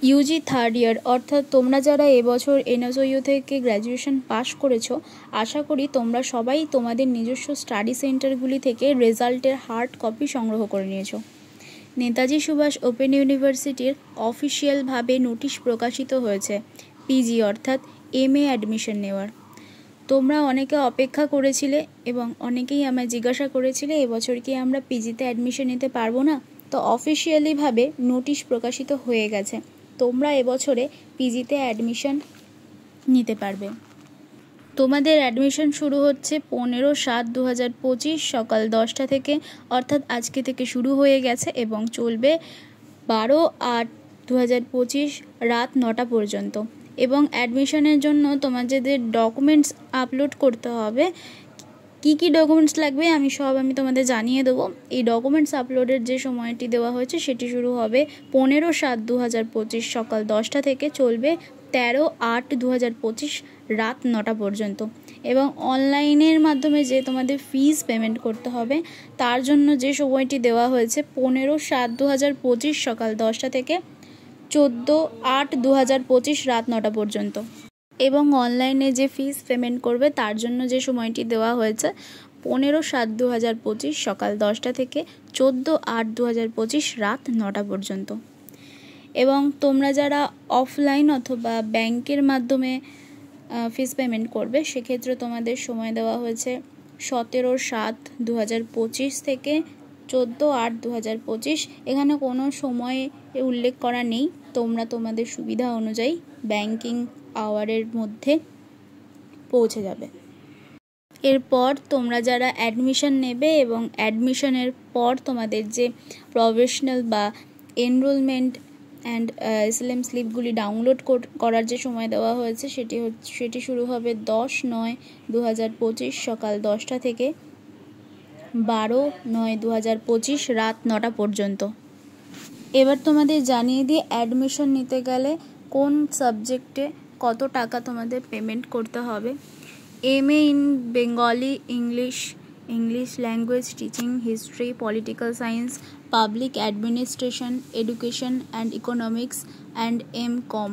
Yuji third year অর্থাৎ তোমরা যারা এবছর এনএসইউ থেকে গ্র্যাজুয়েশন পাশ করেছো, আশা করি তোমরা সবাই তোমাদের নিজস্ব স্টাডি সেন্টারগুলি থেকে রেজাল্টের হার্ড কপি সংগ্রহ করে নিয়েছো। নেতাজি সুভাষ ওপেন ইউনিভার্সিটির অফিসিয়ালভাবে নোটিশ প্রকাশিত হয়েছে পিজি অর্থাৎ এমএ অ্যাডমিশন নেওয়ার। তোমরা অনেকে অপেক্ষা করেছিলে এবং অনেকেই আমায় জিজ্ঞাসা করেছিলে এবছর কি আমরা পিজিতে অ্যাডমিশন নিতে পারবো না। তো অফিসিয়ালিভাবে নোটিশ প্রকাশিত হয়ে গেছে, তোমরা এবছরে পিজিতে অ্যাডমিশন নিতে পারবে। তোমাদের অ্যাডমিশন শুরু হচ্ছে 15/7/2025 সকাল 10টা থেকে, অর্থাৎ আজকে থেকে শুরু হয়ে গেছে এবং চলবে 12/8/2025 রাত 9টা পর্যন্ত। এবং অ্যাডমিশনের জন্য তোমাদের ডকুমেন্টস আপলোড করতে হবে। কি কি ডকুমেন্টস লাগবে আমি তোমাদের জানিয়ে দেবো। এই ডকুমেন্টস আপলোডের যে সময়টি দেওয়া হয়েছে সেটি শুরু হবে 15/7/2025 সকাল 10টা থেকে, চলবে 13/8/2025 রাত 9টা পর্যন্ত। এবং অনলাইনের মাধ্যমে যে তোমাদের ফিস পেমেন্ট করতে হবে তার জন্য যে সময়টি দেওয়া হয়েছে 15/7/2025 সকাল 10টা থেকে 14/8/2025 রাত 9টা পর্যন্ত। এবং অনলাইনে যে ফিস পেমেন্ট করবে তার জন্য যে সময়টি দেওয়া হয়েছে 15/7/2025 সকাল 10টা থেকে 14/8/2025 রাত 9টা পর্যন্ত। এবং তোমরা যারা অফলাইন অথবা ব্যাংকের মাধ্যমে ফিস পেমেন্ট করবে সেক্ষেত্রে তোমাদের সময় দেওয়া হয়েছে 17/7/2025 থেকে 14/8/2025। এখানে কোনো সময় উল্লেখ করা নেই, তোমরা তোমাদের সুবিধা অনুযায়ী ব্যাংকিং আওয়ারের মধ্যে পৌঁছে যাবে। এরপর তোমরা যারা অ্যাডমিশন নেবে এবং অ্যাডমিশনের পর তোমাদের যে প্রফেশনাল বা এনরোলমেন্ট অ্যান্ড এসএলএম স্লিপগুলি ডাউনলোড করার যে সময় দেওয়া হয়েছে সেটি শুরু হবে 10/9/2025 সকাল 10টা থেকে 12/9/2025 রাত 9টা পর্যন্ত। এবার তোমাদের জানিয়ে দিয়ে অ্যাডমিশন নিতে গেলে কোন সাবজেক্টে কত টাকা তোমাদের পেমেন্ট করতে হবে। MA in Bengali, English language teaching, history, political science, public administration, education and economics and MCom,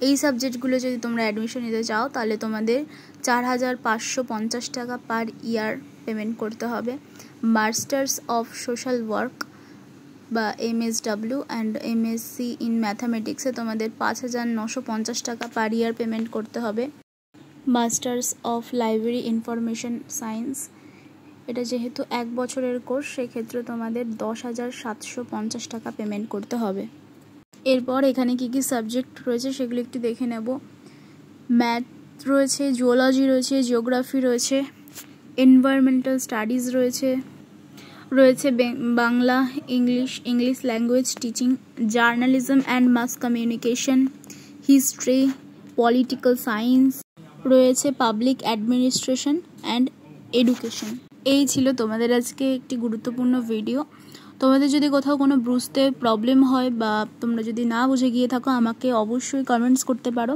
এই সাবজেক্টগুলো যদি তোমরা অ্যাডমিশন নিতে চাও তাহলে তোমাদের 4,550 টাকা পার ইয়ার পেমেন্ট করতে হবে। মাস্টার্স অফ সোশ্যাল ওয়ার্ক বা MSW অ্যান্ড MSc ইন ম্যাথামেটিক্সে তোমাদের 5,950 টাকা পার ইয়ার পেমেন্ট করতে হবে। Masters of library information science, এটা যেহেতু 1 বছরের কোর্স সেক্ষেত্রে তোমাদের 10,750 টাকা পেমেন্ট করতে হবে। এরপর এখানে কি কি সাবজেক্ট রয়েছে সেগুলো একটু দেখে নেব। ম্যাথ রয়েছে, জুওলজি রয়েছে, জিওগ্রাফি রয়েছে, এনভায়রনমেন্টাল স্টাডিজ রয়েছে Bangla, English language teaching, journalism and mass communication, history, political science রয়েছে, পাবলিক অ্যাডমিনিস্ট্রেশন অ্যান্ড এডুকেশন। এই ছিল তোমাদের আজকে একটি গুরুত্বপূর্ণ ভিডিও। তোমাদের যদি কোথাও কোনো বুঝতে প্রবলেম হয় বা তোমরা যদি না বুঝে গিয়ে থাকো আমাকে অবশ্যই কমেন্টস করতে পারো।